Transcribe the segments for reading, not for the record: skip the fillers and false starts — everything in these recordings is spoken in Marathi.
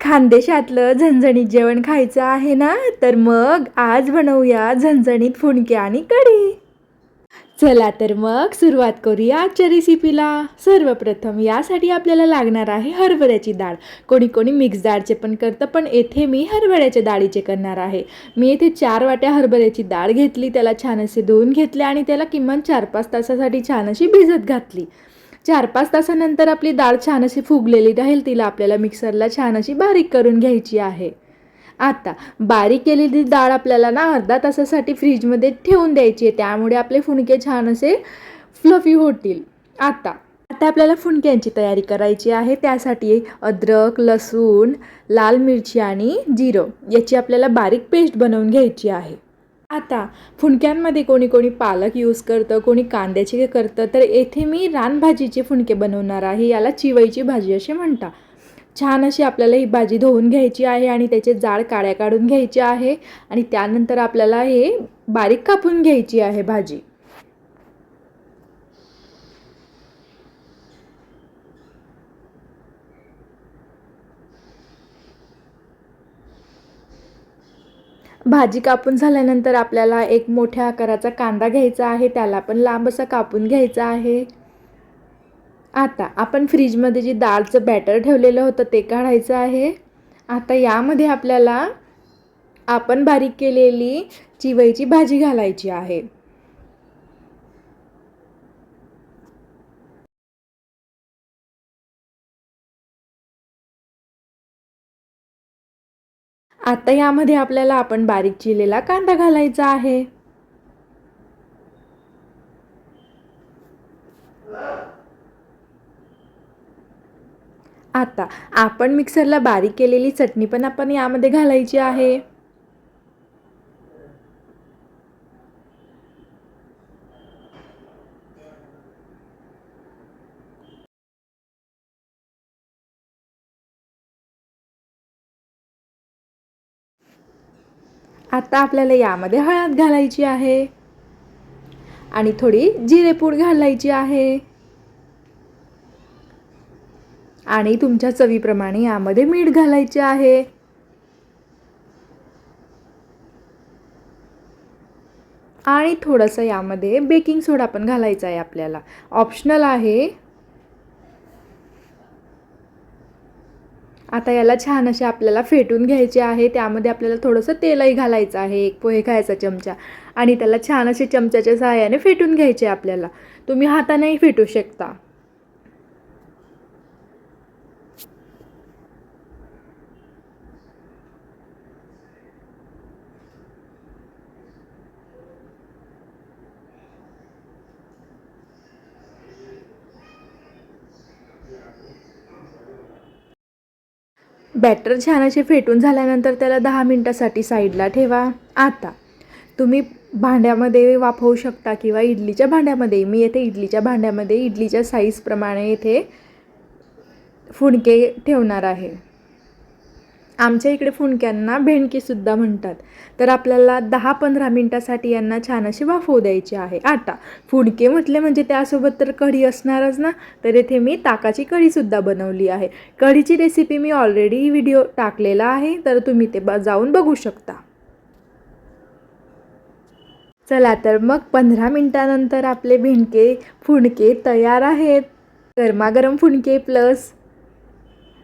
खानदेशातलं झणझणीत जेवण खायचं आहे ना, तर मग आज बनवूया झणझणीत फुणके आणि कढी. चला तर मग सुरुवात करूया आजच्या रेसिपीला. सर्वप्रथम यासाठी आपल्याला लागणार आहे हरभऱ्याची डाळ. कोणी कोणी मिक्स डाळचे पण करतं, पण येथे मी हरभऱ्याच्या डाळीचे करणार आहे. मी येथे 4 वाट्या हरभऱ्याची डाळ घेतली, त्याला छान असे धुवून घेतले आणि त्याला किमान 4-5 तासासाठी छान अशी भिजत घातली. 4-5 तासानंतर आपली डाळ छान अशी फुगलेली राहील, तिला आपल्याला मिक्सरला छान अशी बारीक करून घ्यायची आहे. आता बारीक केलेली डाळ आपल्याला ना अर्धा तासासाठी फ्रीजमध्ये ठेवून द्यायची आहे, त्यामुळे आपले फुणके छान असे फ्लफी होतील. आता आता आपल्याला फुणक्यांची तयारी करायची आहे. त्यासाठी अद्रक, लसूण, लाल मिरची आणि जिरं याची आपल्याला बारीक पेस्ट बनवून घ्यायची आहे. आता फुणक्यांमध्ये कोणी कोणी पालक यूज करतं, कोणी कांद्याचे करतं, तर येथे मी रानभाजीचे फुणके बनवणार आहे. याला चिवईची भाजी असे म्हणतात. छान अशी आपल्याला ही भाजी धुवून घ्यायची आहे आणि त्याचे जाड काड्या काढून घ्यायचे आहे आणि त्यानंतर आपल्याला हे बारीक कापून घ्यायची आहे भाजी. भाजी कापून झाल्यानंतर आपल्याला एक मोठ्या आकाराचा कांदा घ्यायचा आहे, त्याला पण लांब असा कापून घ्यायचा आहे. आता आपण फ्रीजमध्ये जी डाळचं बॅटर ठेवलेलं होतं ते काढायचं आहे. आता यामध्ये आपल्याला आपण बारीक केलेली चिवईची भाजी घालायची आहे. आता यामध्ये आपल्याला आपण बारीक चिरलेला कांदा घालायचा आहे. आता आपण मिक्सरला बारीक केलेली चटणी पण आपण यामध्ये घालायची आहे. आता आपल्याला यामध्ये हळद घालायची आहे आणि थोडी जिरेपूड घालायची आहे आणि तुमच्या चवीप्रमाणे यामध्ये मीठ घालायचे आहे. आणि थोडंसं यामध्ये बेकिंग सोडा पण घालायचा आहे आपल्याला, ऑप्शनल आहे. आता याला छान असे आपल्याला फेटून घ्यायचे आहे. त्यामध्ये आपल्याला थोडंसं तेलही घालायचं आहे, 1 पोहे खायचा चमचा, आणि त्याला छान असे चमच्याच्या सहाय्याने फेटून घ्यायचे आपल्याला. तुम्ही हातानेही फेटू शकता. बॅटर छान असे फेटून झाल्यानंतर त्याला 10 मिनिटासाठी साईडला ठेवा. आता तुम्ही भांड्यामध्ये वाफवू शकता किंवा इडलीच्या भांड्यामध्ये. मी येथे इडलीच्या भांड्यामध्ये इडलीच्या साईजप्रमाणे येथे फुणके ठेवणार आहे. आमच्या इकडे फुणक्यांना भेंडकीसुद्धा म्हणतात. तर आपल्याला 10-15 मिनिटासाठी यांना छान असे वाफवू द्यायचे आहे. आता फुणके म्हटले म्हणजे त्यासोबत तर कढी असणारच ना, तर येथे मी ताकाची कढीसुद्धा बनवली आहे. कढीची रेसिपी मी ऑलरेडी व्हिडिओ टाकलेला आहे, तर तुम्ही ते जाऊन बघू शकता. चला तर मग 15 मिनिटानंतर आपले फुणके तयार आहेत. गरमागरम फुणके प्लस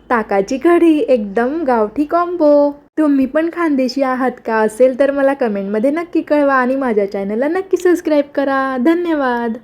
ताकाची कढी, एकदम गावठी कॉम्बो. तुम्ही पण खानदेशी आहात का? असेल तर मला कमेंटमध्ये नक्की कळवा आणि माझ्या चॅनलला नक्की सबस्क्राईब करा. धन्यवाद.